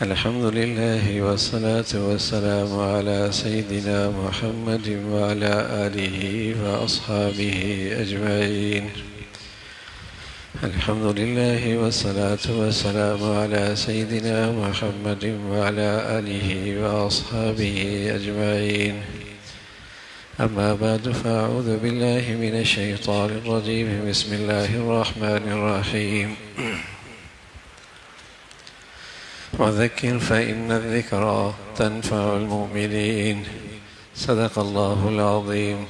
الحمد لله والصلاة والسلام على سيدنا محمد وعلى آله وأصحابه أجمعين. الحمد لله والصلاة والسلام على سيدنا محمد وعلى آله وأصحابه أجمعين. أما بعد فأعوذ بالله من الشيطان الرجيم. بسم الله الرحمن الرحيم. وذكر فإن الذكرى تنفع المؤمنين. صدق الله العظيم.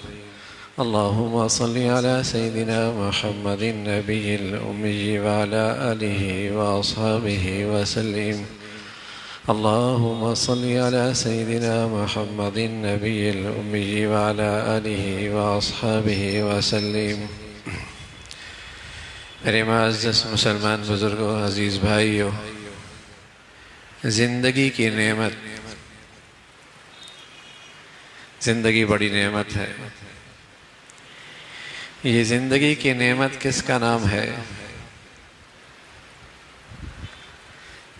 اللهم صل على سيدنا محمد النبي الأمي وعلى آله وأصحابه وسلم. اللهم صل على سيدنا محمد النبي الأمي وعلى آله وأصحابه وسلم. میرے معزز مسلمان بزرگوں، عزیز بھائیوں، زندگی کی نعمت، زندگی بڑی نعمت ہے۔ یہ زندگی کی نعمت کس کا نام ہے؟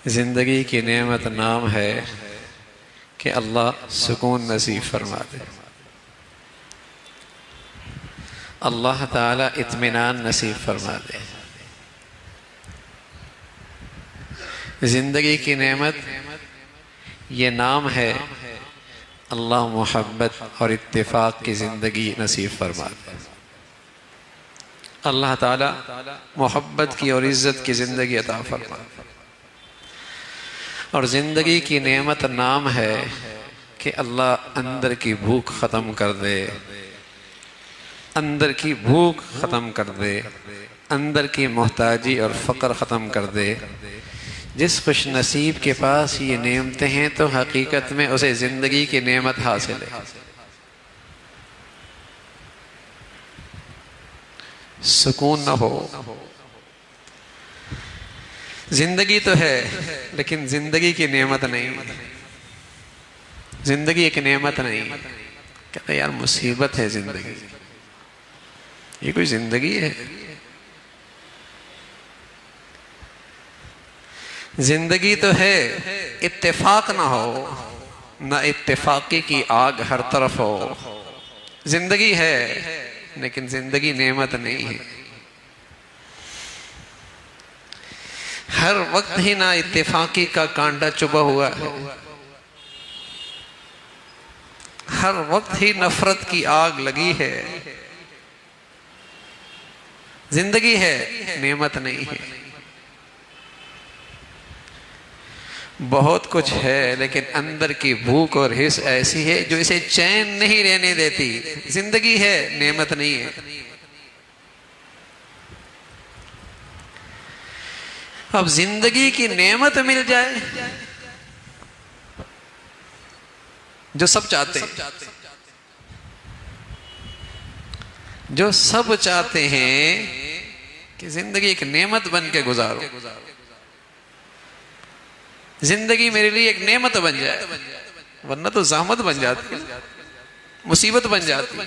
زندگی کی نعمت نام ہے کہ اللہ سکون نصیب فرما دے، اللہ تعالیٰ اطمینان نصیب فرما دے۔ زندگی کی نعمت یہ نام ہے، اللہ محبت اور اتفاق کی زندگی نصیب فرما دے۔ اللہ تعالیٰ محبت کی اور عزت کی زندگی عطا فرما دے۔ اور زندگی کی نعمت نام ہے کہ اللہ اندر کی بھوک ختم کر دے، اندر کی بھوک ختم کر دے، اندر کی محتاجی اور فقر ختم کر دے۔ جس خوش نصیب کے پاس یہ نعمتیں ہیں تو حقیقت میں اسے زندگی کی نعمت حاصل ہے۔ سکون نہ ہو، زندگی تو ہے لیکن زندگی کی نعمت نہیں، زندگی ایک نعمت نہیں۔ کہتے یار مصیبت ہے زندگی، یہ کوئی زندگی ہے؟ زندگی تو ہے، اتفاق نہ ہو، نہ اتفاقی کی آگ ہر طرف ہو۔ زندگی ہے لیکن زندگی نعمت نہیں ہے۔ ہر وقت ہی نہ اتفاقی کا کانٹا چبھا ہوا ہے، ہر وقت ہی نفرت کی آگ لگی ہے۔ زندگی ہے، نعمت نہیں ہے۔ بہت کچھ ہے لیکن اندر کی بھوک اور حس ایسی ہے جو اسے چین نہیں رہنے دیتی۔ زندگی ہے، نعمت نہیں ہے۔ اب زندگی کی نعمت مل جائے جو سب چاہتے ہیں، جو سب چاہتے ہیں کہ زندگی ایک نعمت بن کے گزارو، زندگی میرے لیے ایک نعمت بن جائے، ورنہ تو زحمت بن جاتی، مصیبت بن جاتی۔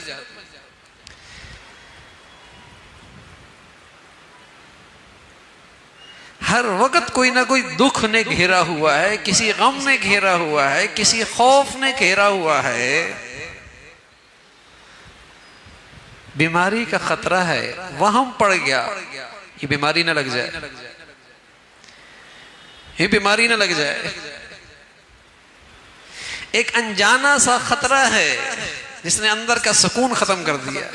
ہر وقت کوئی نہ کوئی دکھ نے گھیرا ہوا ہے، کسی غم نے گھیرا ہوا ہے، کسی خوف نے گھیرا ہوا ہے، بیماری کا خطرہ ہے، وہم پڑ گیا یہ بیماری نہ لگ جائے، یہ بیماری نہ لگ جائے۔ ایک انجانا سا خطرہ ہے جس نے اندر کا سکون ختم کر دیا۔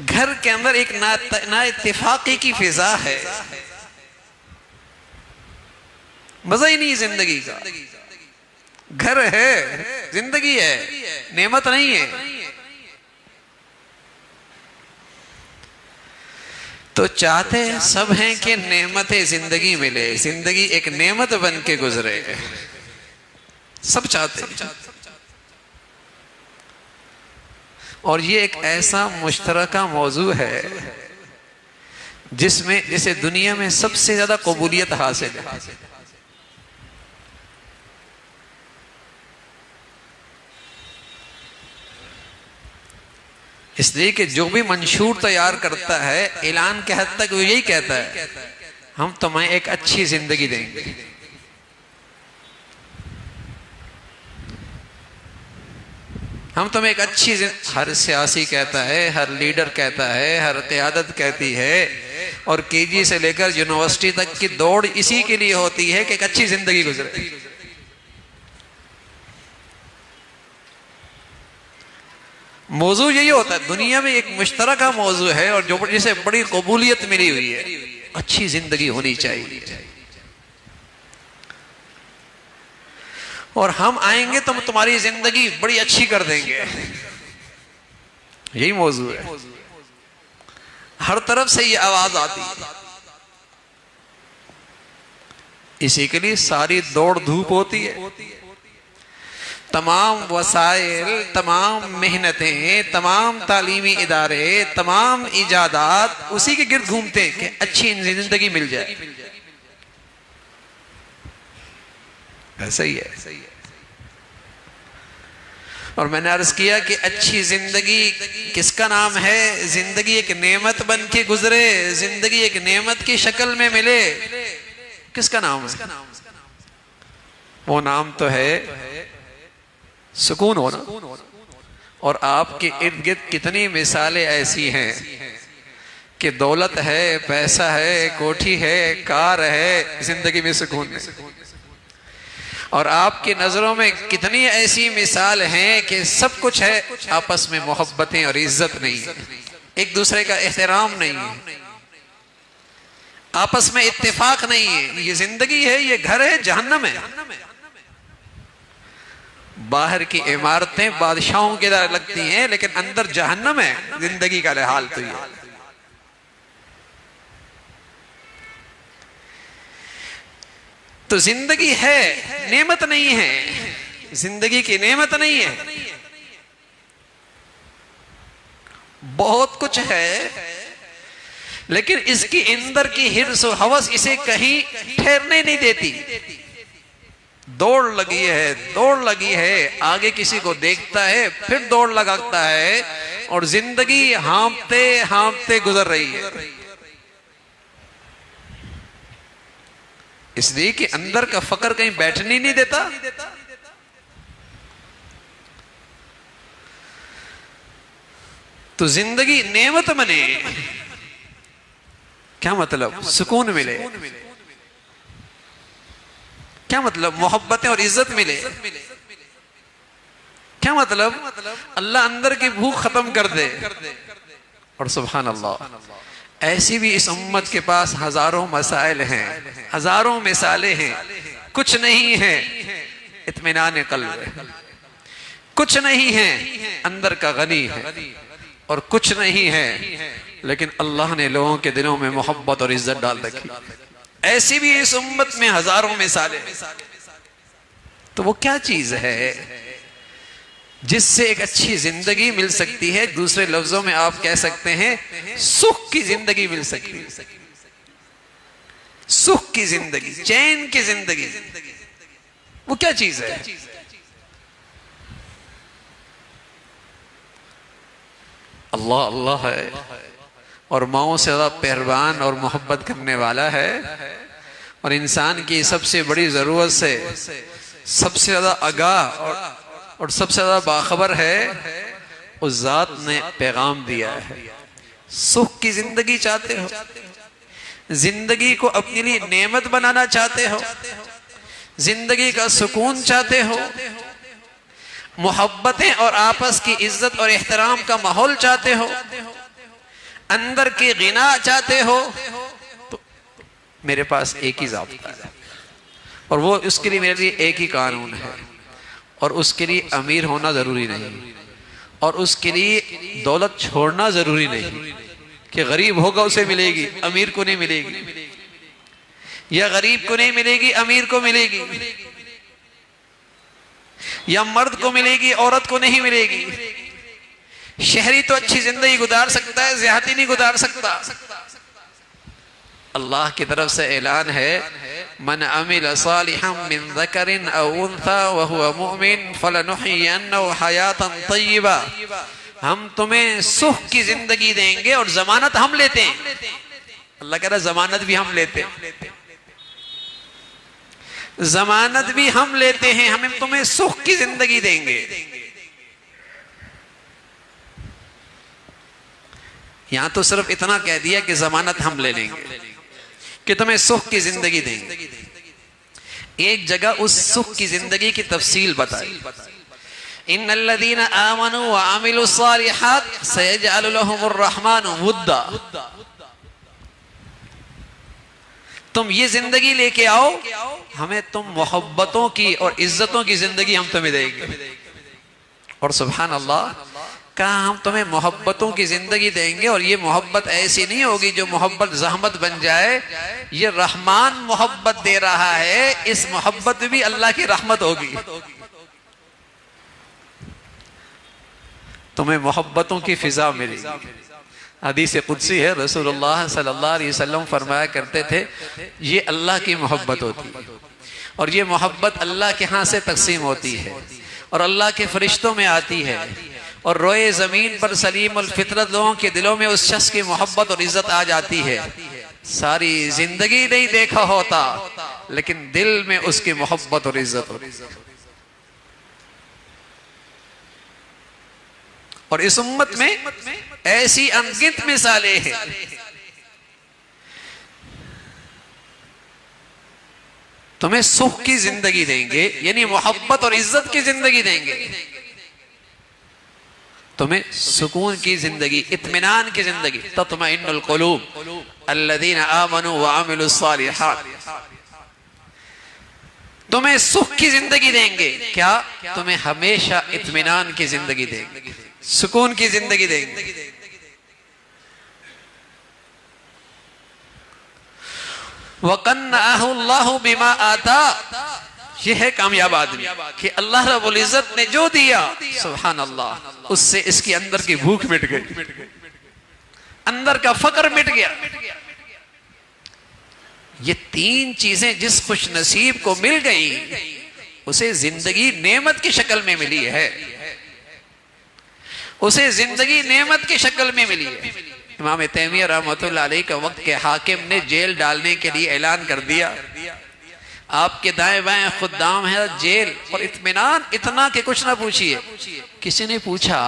گھر کے اندر ایک نا اتفاقی کی فضا ہے، مزہ ہی نہیں زندگی کا۔ گھر ہے، زندگی ہے، نعمت نہیں ہے۔ تو چاہتے سب ہیں کہ نعمت زندگی ملے، زندگی ایک نعمت بن کے گزرے، سب چاہتے ہیں۔ اور یہ ایک ایسا مشترکہ موضوع ہے جسے دنیا میں سب سے زیادہ قبولیت حاصل ہے۔ اس لیے کہ جو بھی منشور تیار کرتا ہے اعلان کے حد تک وہ یہی کہتا ہے ہم تمہیں ایک اچھی زندگی دیں گے. ہم تمہیں ایک اچھی ہر سیاسی کہتا ہے، ہر لیڈر کہتا ہے، ہر قیادت کہتی ہے، اور کے جی سے لے کر یونیورسٹی تک کی دوڑ اسی کے لیے ہوتی ہے کہ ایک اچھی زندگی گزرے. موضوع یہی ہوتا ہے، دنیا میں ایک مشترکہ موضوع ہے اور جو جسے بڑی قبولیت ملی ہوئی ہے، اچھی زندگی ہونی چاہیے. اور ہم آئیں گے تو تمہاری زندگی بڑی اچھی کر دیں گے، یہی موضوع ہے. ہر طرف سے یہ آواز آتی ہے، اسی کے لیے ساری دوڑ دھوپ ہوتی ہے. تمام وسائل، تمام محنتیں، تمام تعلیمی ادارے، تمام ایجادات اسی کے گرد گھومتے ہیں کہ اچھی زندگی مل جائے. ایسا ہی ہے. اور میں نے عرض کیا کہ اچھی زندگی کس کا نام ہے؟ زندگی ایک نعمت بن کے گزرے، زندگی ایک نعمت کی شکل میں ملے، کس کا نام ہے؟ وہ نام تو ہے سکون ہونا. اور آپ کے ارد گرد کتنی مثالیں ایسی ہیں کہ دولت ہے، پیسہ ہے، کوٹھی ہے، کار ہے، زندگی میں سکون ہے. اور آپ کی نظروں میں کتنی ایسی مثال ہیں کہ سب کچھ ہے، آپس میں محبتیں اور عزت نہیں ہے، ایک دوسرے کا احترام نہیں ہے، آپس میں اتفاق نہیں ہے. یہ زندگی ہے، یہ گھر ہے، جہنم ہے. باہر کی عمارتیں بادشاہوں کی طرح لگتی ہیں لیکن اندر جہنم ہے. زندگی کا حال تو یہ. تو زندگی ہے، نعمت نہیں ہے، زندگی کی نعمت نہیں ہے. بہت کچھ ہے لیکن اس کی اندر کی حرص و ہوس اسے کہیں ٹھہرنے نہیں دیتی. دوڑ لگی ہے، دوڑ لگی ہے، آگے کسی کو دیکھتا ہے پھر دوڑ لگاتا ہے، اور زندگی ہانپتے ہانپتے گزر رہی ہے. اس لیے کہ اندر کا فقر کہیں بیٹھنے نہیں دیتا. تو زندگی نعمت بنے، کیا مطلب؟ سکون ملے. کیا مطلب؟ محبتیں اور عزت ملے. کیا مطلب؟ اللہ اندر کی بھوک ختم کر دے. اور سبحان اللہ، ایسی بھی اس امت کے پاس ہزاروں مسائل ہیں، ہزاروں مثالیں ہیں. کچھ نہیں ہے اطمینان قلب ہے، کچھ نہیں ہے اندر کا غنی ہے، اور کچھ نہیں ہے لیکن اللہ نے لوگوں کے دلوں میں محبت اور عزت ڈال رکھی. ایسی بھی اس امت میں ہزاروں مثالیں. تو وہ کیا چیز ہے جس سے ایک اچھی زندگی مل سکتی ہے؟ دوسرے لفظوں میں آپ کہہ سکتے ہیں سکھ کی زندگی مل سکتی ہے. سکھ کی زندگی، چین کی زندگی، وہ کیا چیز ہے؟ اللہ اللہ ہے، اور ماؤں سے زیادہ مہربان اور محبت کرنے والا ہے. اور انسان کی سب سے بڑی ضرورت سے سب سے زیادہ آگاہ اور سب سے زیادہ باخبر ہے. اس ذات نے پیغام دیا ہے. سکھ کی زندگی چاہتے ہو؟ زندگی کو اپنے لیے نعمت بنانا چاہتے ہو؟ زندگی کا سکون چاہتے ہو؟ محبتیں اور آپس کی عزت اور احترام کا ماحول چاہتے ہو؟ اندر کی غنا چاہتے ہو؟ تو میرے پاس ایک ہی ضابطہ ہے، اور وہ اس کے لیے میرے لیے ایک ہی قانون ہے. اور اس کے لیے امیر ہونا ضروری نہیں، اور اس کے لیے دولت چھوڑنا ضروری نہیں کہ غریب ہوگا اسے ملے گی، امیر کو نہیں ملے گی، یا غریب کو نہیں ملے گی امیر کو ملے گی، یا مرد کو ملے گی عورت کو نہیں ملے گی. شہری تو اچھی زندگی گزار سکتا ہے، دیہاتی نہیں گزار سکتا. اللہ کی طرف سے اعلان ہے من عمل صالحا من ذکر او انثى وهو مؤمن فلنحيينه حیاتا طیبہ ہم تمہیں سکھ کی زندگی دیں گے اور ضمانت ہم لیتے ہیں. اللہ کہہ رہا ضمانت بھی ہم لیتے ہیں, ضمانت بھی ہم لیتے ہیں, ہم تمہیں سکھ کی زندگی دیں گے. یہاں تو صرف اتنا کہہ دیا کہ ضمانت ہم لے لیں گے, کہ تمہیں سکھ کی زندگی دیں گے. ایک جگہ اس سکھ کی زندگی کی تفصیل بتائی. ان الذين آمنوا وعملوا الصالحات سيجعل لهم الرحمن ودا. تم یہ زندگی لے کے آؤ, ہمیں تم محبتوں کی اور عزتوں کی زندگی ہم تمہیں دیں گے. اور سبحان اللہ کہا ہم تمہیں محبتوں کی زندگی دیں گے, اور یہ محبت ایسی نہیں ہوگی جو محبت زحمت بن جائے. یہ رحمان محبت دے رہا ہے, اس محبت بھی اللہ کی رحمت ہوگی. تمہیں محبتوں کی فضا ملے گی. حدیث قدسی ہے, رسول اللہ صلی اللہ علیہ وسلم فرمایا کرتے تھے یہ اللہ کی محبت ہوتی ہے, اور یہ محبت اللہ کے ہاں سے تقسیم ہوتی ہے, اور اللہ کے فرشتوں میں آتی ہے, اور روئے زمین پر سلیم الفطرت لوگوں کے دلوں میں اس شخص کی محبت اور عزت آ جاتی ہے. ساری زندگی نہیں دیکھا ہوتا لیکن دل میں اس کی محبت اور عزت ہوتی ہے. اور اس امت میں ایسی انگنت مثالیں ہیں. تمہیں سکھ کی زندگی دیں گے, یعنی محبت اور عزت کی زندگی دیں گے, تمہیں سکون کی زندگی, اطمینان کی زندگی. تطمئن القلوب الذین آمنوا وعملوا الصالحات. تمہیں سکھ کی زندگی دیں گے. کیا؟ تمہیں ہمیشہ اطمینان کی زندگی دیں گے, سکون کی زندگی دیں گے. وَقَنَّعَهُ اللَّهُ بِمَا آتَى. یہ ہے کامیاب آدمی کہ اللہ رب العزت نے جو دیا سبحان اللہ اس سے اس کی اندر کی بھوک مٹ گئی, اندر کا فقر مٹ گیا. یہ تین چیزیں جس خوش نصیب کو مل گئی اسے زندگی نعمت کی شکل میں ملی ہے, اسے زندگی نعمت کی شکل میں ملی ہے. امام تیمیہ رحمۃ اللہ علیہ کا وقت کے حاکم نے جیل ڈالنے کے لیے اعلان کر دیا, آپ کے دائیں بائیں خدام ہے جیل, اور اطمینان اتنا کہ کچھ نہ پوچھئے. کسی نے پوچھا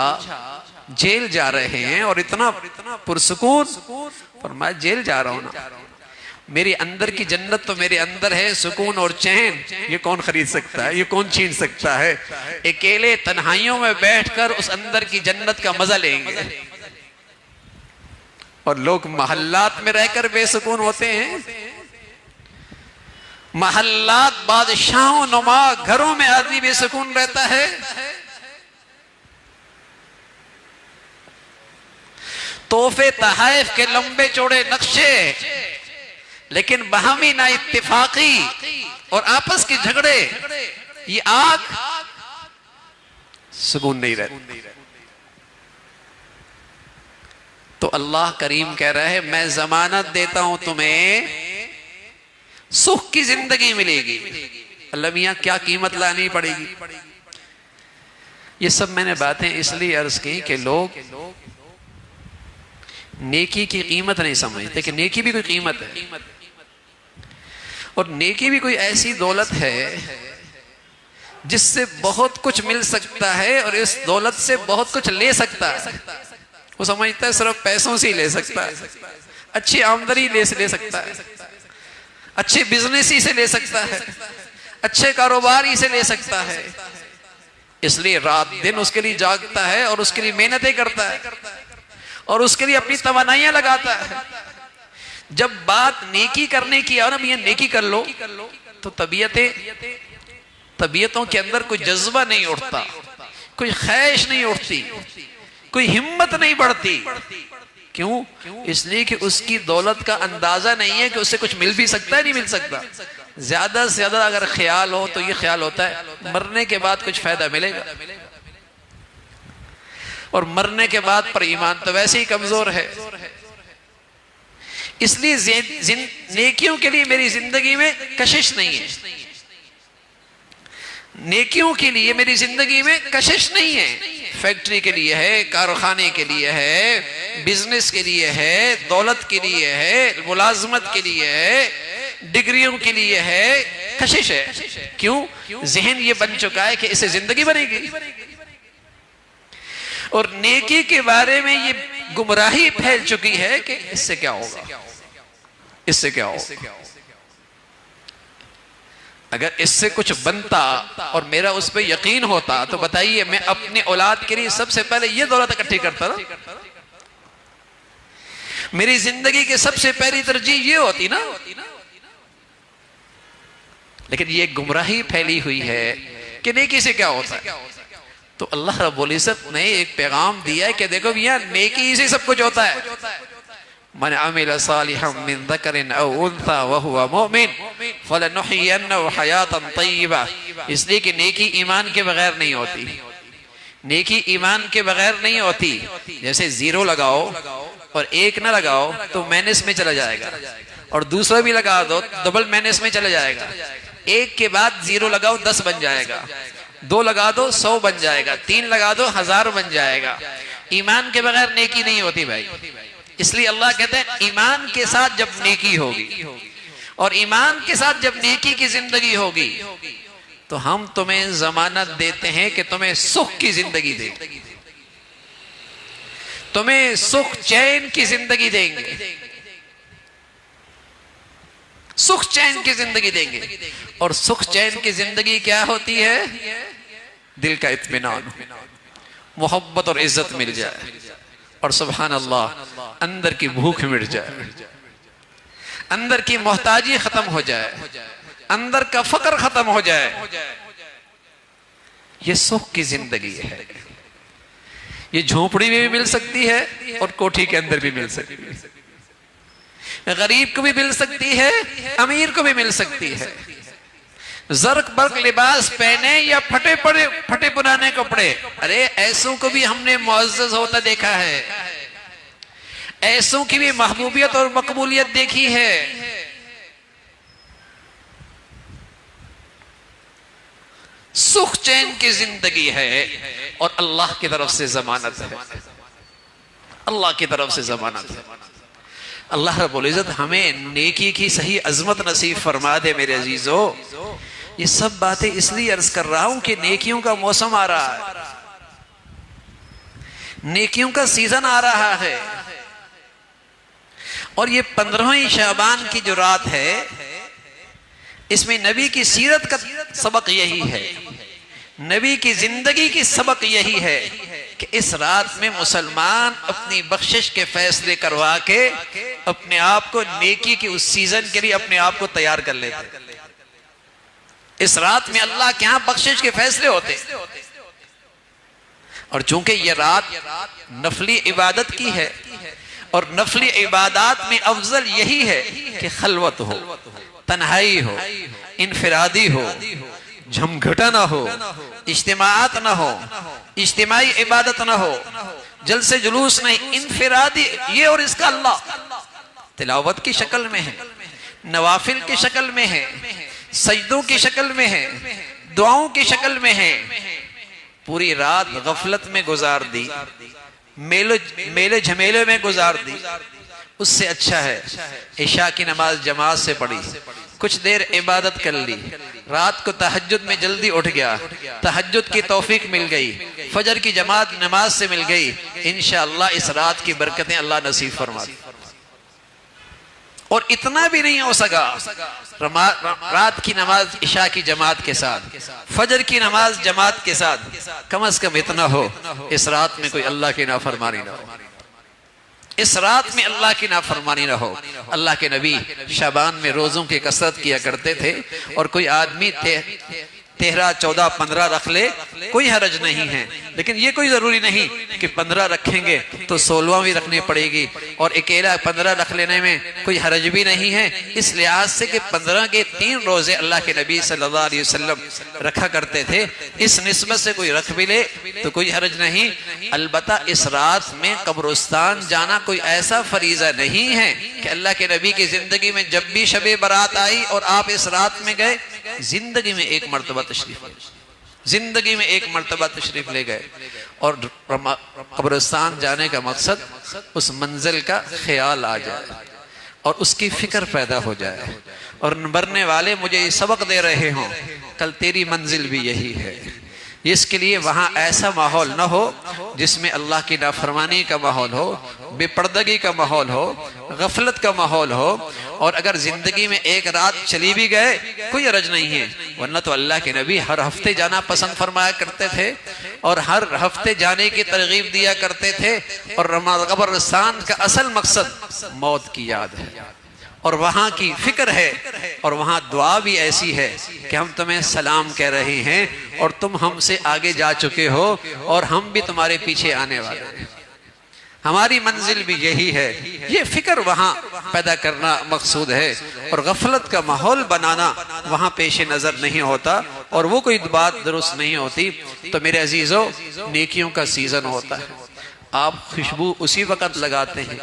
جیل جا رہے ہیں اور اتنا پرسکون, فرمایا جیل جا رہا ہوں نا, میری اندر کی جنت تو میرے اندر ہے, سکون اور چین یہ کون خرید سکتا ہے, یہ کون چھین سکتا ہے. اکیلے تنہائیوں میں بیٹھ کر اس اندر کی جنت کا مزہ لیں گے. اور لوگ محلات میں رہ کر بے سکون ہوتے ہیں. محلات بادشاہوں نما گھروں میں آدمی بے سکون رہتا ہے. تحفے تحائف کے لمبے چوڑے نقشے, لیکن باہمی نا اتفاقی اور آپس کے جھگڑے, یہ آگ سکون نہیں رہتی. تو اللہ کریم کہہ رہا ہے میں ضمانت دیتا ہوں تمہیں سکھ کی زندگی ملے گی. اللہ میاں کیا قیمت لانی پڑے گی. یہ سب میں نے باتیں اس لیے عرض کی کہ لوگ نیکی کی قیمت نہیں سمجھتے کہ نیکی بھی کوئی قیمت ہے, اور نیکی بھی کوئی ایسی دولت ہے جس سے بہت کچھ مل سکتا ہے اور اس دولت سے بہت کچھ لے سکتا ہے. وہ سمجھتا ہے صرف پیسوں سے ہی لے سکتا ہے, اچھی آمدنی لے سکتا ہے, اچھے بزنس ہی سے لے سکتا ہے, اچھے کاروبار ہی سے لے سکتا ہے. اس لیے رات دن اس کے لیے جاگتا ہے اور اس کے لیے محنتیں کرتا ہے اور اس کے لیے اپنی توانائیاں لگاتا ہے. جب بات نیکی کرنے کی آنا میاں نیکی کر لو تو طبیعتوں کے اندر کوئی جذبہ نہیں اٹھتا, کوئی خواہش نہیں اٹھتی, کوئی ہمت نہیں بڑھتی. کیوں؟ اس لیے کہ اس کی دولت کا اندازہ نہیں ہے کہ اس سے کچھ مل بھی سکتا ہے, نہیں مل سکتا. زیادہ سے زیادہ اگر خیال ہو تو یہ خیال ہوتا ہے مرنے کے بعد کچھ فائدہ ملے گا, اور مرنے کے بعد پر ایمان تو ویسے ہی کمزور ہے. اس لیے نیکیوں کے لیے میری زندگی میں کشش نہیں ہے. نیکیوں کے لیے میری زندگی میں کشش نہیں ہے، فیکٹری کے لیے ہے، کارخانے کے لیے ہے، بزنس کے لیے ہے، دولت کے لیے ہے، ملازمت کے لیے ہے، ڈگریوں کے لیے ہے، کشش ہے۔ کیوں؟ ذہن یہ بن چکا ہے کہ اسے زندگی بنے گی، اور نیکی کے بارے میں یہ گمراہی پھیل چکی ہے کہ اس سے کیا ہوگا، اس سے کیا ہوگا۔ اگر اس سے کچھ بنتا اور میرا اس پہ یقین ہوتا تو بتائیے میں اپنی اولاد کے لیے سب سے پہلے یہ دولت اکٹھی کرتا نا، میری زندگی کے سب سے پہلی ترجیح یہ ہوتی نا۔ لیکن یہ گمراہی پھیلی ہوئی ہے کہ نیکی سے کیا ہوتا ہے۔ تو اللہ رب العزت نے ایک پیغام دیا ہے کہ دیکھو میاں نیکی سے سب کچھ ہوتا ہے۔ من عمل صالحا من ذکر او انثى وهو مؤمن فلنحيينه حیاتا طیبہ، اس لیے کہ نیکی ایمان کے بغیر نہیں ہوتی، نیکی ایمان کے بغیر نہیں ہوتی۔ جیسے زیرو لگاؤ اور ایک نہ لگاؤ تو مائنس میں چلا جائے گا، اور دوسرا بھی لگا دو ڈبل مائنس میں چلا جائے گا۔ ایک کے بعد زیرو لگاؤ 10 بن جائے گا، 2 لگا دو 100 بن جائے گا، 3 لگا دو 1000 بن جائے گا۔ ایمان کے بغیر نیکی نہیں ہوتی بھائی، اس لیے اللہ کہتے ہیں ایمان کے ساتھ جب نیکی ہوگی، اور ایمان کے ساتھ جب نیکی کی زندگی ہوگی تو ہم تمہیں ضمانت دیتے ہیں کہ تمہیں سکھ کی زندگی دیں گے، تمہیں سکھ چین کی زندگی دیں گے، سکھ چین کی زندگی دیں گے۔ اور سکھ چین کی زندگی کیا ہوتی ہے؟ دل کا اطمینان، محبت اور عزت مل جائے، اور سبحان اللہ اندر کی بھوک مٹ جائے، اندر کی محتاجی ختم ہو جائے، اندر کا فقر ختم ہو جائے۔ یہ سکھ کی زندگی ہے، یہ جھونپڑی میں بھی مل سکتی ہے اور کوٹھی کے اندر بھی مل سکتی ہے، غریب کو بھی مل سکتی ہے، امیر کو بھی مل سکتی ہے۔ زرق برق لباس پہنے یا پھٹے پرانے کپڑے، ارے ایسوں کو بھی ہم نے معزز ہوتا دیکھا ہے، ایسوں کی بھی محبوبیت اور مقبولیت دیکھی ہے۔ سکھ چین کی زندگی ہے، اور اللہ کی طرف سے ضمانت ہے، اللہ کی طرف سے ضمانت ہے۔ اللہ رب العزت ہمیں نیکی کی صحیح عظمت نصیب فرما دے میرے عزیزو۔ یہ سب باتیں اس لیے عرض کر رہا ہوں کہ نیکیوں کا موسم آ رہا ہے، نیکیوں کا سیزن آ رہا ہے، اور یہ 15ویں شعبان کی جو رات ہے اس میں نبی کی سیرت کا سبق یہی ہے، نبی کی زندگی کی سبق یہی ہے کہ اس رات میں مسلمان اپنی بخشش کے فیصلے کروا کے اپنے آپ کو نیکی کی اس سیزن کے لیے اپنے آپ کو تیار کر لیتے۔ اس رات میں اللہ کے ہاں بخشش کے فیصلے ہوتے، اور چونکہ یہ رات نفلی عبادت کی ہے، اور نفلی عبادات میں افضل یہی ہے کہ خلوت ہو، تنہائی ہو، انفرادی ہو، جھمگھٹا نہ ہو، اجتماعات نہ ہو، اجتماعی عبادت نہ ہو، جلسے جلوس نہیں، انفرادی۔ یہ اور اس کا اللہ تلاوت کی شکل میں ہے، نوافل کی شکل میں ہے، سجدوں کی شکل میں ہے، دعاؤں کی شکل میں ہے۔ پوری رات غفلت میں گزار دی، میلے جھمیلے میں گزار دی، اس سے اچھا ہے عشاء کی نماز جماعت سے پڑھی، کچھ دیر عبادت کر لی، رات کو تہجد میں جلدی اٹھ گیا، تہجد کی توفیق مل گئی، فجر کی جماعت نماز سے مل گئی، انشاءاللہ اس رات کی برکتیں اللہ نصیب فرما دی۔ اور اتنا بھی نہیں ہو سکا رات کی نماز عشاء کی جماعت کے ساتھ، فجر کی نماز جماعت کے ساتھ، کم از کم اتنا ہو اس رات میں کوئی اللہ کی نافرمانی نہ ہو، اس رات میں اللہ کی نافرمانی نہ ہو۔ اللہ کے نبی شعبان میں روزوں کی کثرت کیا کرتے تھے، اور کوئی آدمی 13 14 15 رکھ لے کوئی حرج نہیں ہے، لیکن یہ کوئی ضروری نہیں کہ 15 رکھیں گے تو 16واں بھی رکھنی پڑے گی، اور اکیلا 15 رکھ لینے میں کوئی حرج بھی نہیں ہے، اس لحاظ سے کہ 15 کے 3 روزے اللہ کے نبی صلی اللہ علیہ وسلم رکھا کرتے تھے، اس نسبت سے کوئی رکھ بھی لے تو کوئی حرج نہیں۔ البتہ اس رات میں قبرستان جانا کوئی ایسا فریضہ نہیں ہے کہ اللہ کے نبی کی زندگی میں جب بھی شب برات آئی اور آپ اس رات میں گئے، زندگی میں ایک مرتبہ تشریف لے، زندگی میں ایک مرتبہ تشریف لے گئے اور قبرستان جانے کا مقصد اس منزل کا خیال آ جائے اور اس کی فکر پیدا ہو جائے اور مرنے والے مجھے یہ سبق دے رہے ہوں کل تیری منزل بھی یہی ہے. اس کے لیے وہاں ایسا ماحول نہ ہو جس میں اللہ کی نافرمانی کا ماحول ہو، بے پردگی کا ماحول ہو، غفلت کا ماحول ہو. اور اگر زندگی میں ایک رات چلی بھی گئے کوئی حرج نہیں ہے، ورنہ تو اللہ کے نبی ہر ہفتے جانا پسند فرمایا کرتے تھے اور ہر ہفتے جانے کی ترغیب دیا کرتے تھے. اور قبرستان کا اصل مقصد موت کی یاد ہے اور وہاں کی فکر ہے اور وہاں دعا بھی ایسی ہے کہ ہم تمہیں سلام کہہ رہے ہیں اور تم ہم سے آگے جا چکے ہو اور ہم بھی تمہارے پیچھے آنے والے ہیں، ہماری منزل بھی یہی ہے. یہ فکر وہاں پیدا کرنا مقصود ہے اور غفلت کا ماحول بنانا وہاں پیش نظر نہیں ہوتا اور وہ کوئی بات درست نہیں ہوتی. تو میرے عزیزو، نیکیوں کا سیزن ہوتا ہے. آپ خوشبو اسی وقت لگاتے ہیں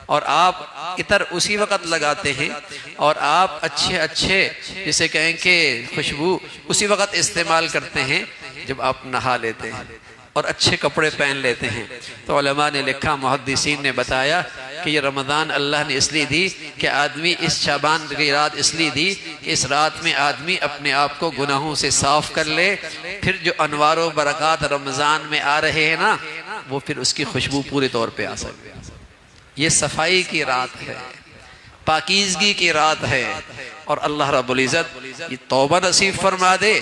اور آپ عطر اسی وقت لگاتے ہیں اور آپ اچھے جسے کہیں کہ خوشبو اسی وقت استعمال کرتے ہیں جب آپ نہا لیتے ہیں اور اچھے کپڑے پہن لیتے ہیں. تو علماء نے لکھا، محدثین نے بتایا کہ یہ رمضان اللہ نے اس لیے دی کہ آدمی اس شعبان کی رات اس لیے دی کہ اس رات میں آدمی اپنے آپ کو گناہوں سے صاف کر لے، پھر جو انوار و برکات رمضان میں آ رہے ہیں نا وہ پھر اس کی خوشبو پورے طور پہ آ سکے. یہ صفائی کی رات ہے، پاکیزگی کی رات ہے اور اللہ رب العزت یہ توبہ نصیب فرما دے،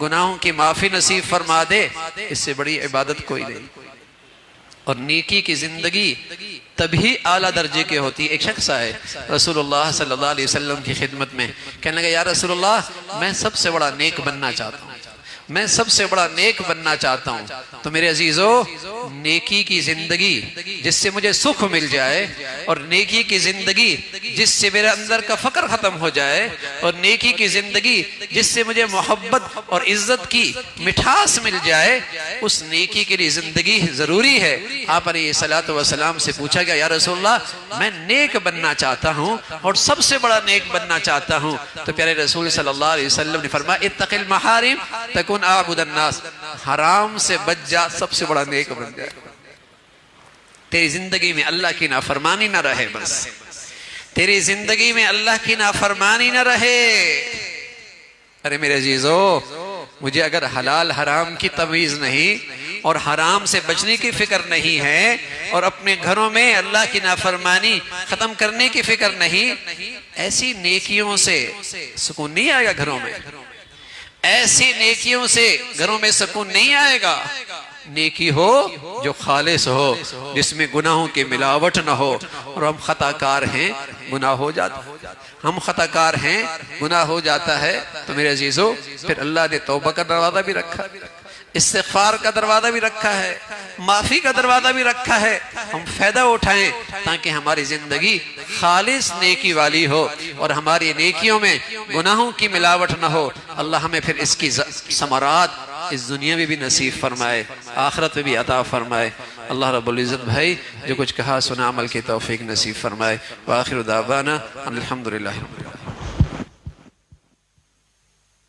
گناہوں کی معافی نصیب فرما دے، اس سے بڑی عبادت کوئی نہیں. اور نیکی کی زندگی تبھی اعلیٰ درجے کے ہوتی ہے. ایک شخص آئے رسول اللہ صلی اللہ علیہ وسلم کی خدمت میں، کہنے لگا یا رسول اللہ میں سب سے بڑا نیک بننا چاہتا ہوں، میں سب سے بڑا نیک بننا چاہتا ہوں. تو میرے عزیزو، نیکی کی زندگی جس سے مجھے سکھ مل جائے اور نیکی کی زندگی جس سے میرے اندر کا فقر ختم ہو جائے اور نیکی کی زندگی جس سے مجھے محبت اور عزت کی مٹھاس مل جائے، اس نیکی کے لیے زندگی ضروری ہے. آپ علیہ الصلوۃ والسلام سے پوچھا گیا یا رسول اللہ میں نیک بننا چاہتا ہوں اور سب سے بڑا نیک بننا چاہتا ہوں. تو پیارے رسول صلی اللہ علیہ وسلم نے فرمایا اتق المحارم تکن اعبد الناس، حرام سے بچ جا، سب سے بڑا نیک بن جائے. تیری زندگی میں اللہ کی نافرمانی نہ رہے، بس تیری زندگی میں اللہ کی نافرمانی نہ رہے. ارے میرے عزیزو، مجھے اگر حلال حرام کی تمیز نہیں اور حرام سے بچنے کی فکر نہیں ہے اور اپنے گھروں میں اللہ کی نافرمانی ختم کرنے کی فکر نہیں، ایسی نیکیوں سے سکون نہیں آئے گا گھروں میں، ایسی نیکیوں سے گھروں میں سکون نہیں آئے گا. نیکی ہو جو خالص ہو، جس میں گناہوں کی ملاوٹ نہ ہو. اور ہم خطا کار ہیں، گناہ ہو جاتا ہے، ہم خطا کار ہیں، گناہ ہو جاتا ہے. تو میرے عزیزو، پھر اللہ نے توبہ کا دروازہ بھی رکھا، استغفار کا دروازہ بھی رکھا ہے، معافی کا دروازہ بھی رکھا ہے. ہم فائدہ اٹھائیں تاکہ ہماری زندگی خالص نیکی والی ہو اور ہماری نیکیوں میں گناہوں کی ملاوٹ نہ ہو. اللہ ہمیں پھر اس کی ثمرات اس دنیا میں بھی نصیب فرمائے، آخرت میں بھی عطا فرمائے. اللہ رب العزت بھائی جو کچھ کہا سنا عمل کی توفیق نصیب فرمائے. وآخر دعوانا الحمدللہ.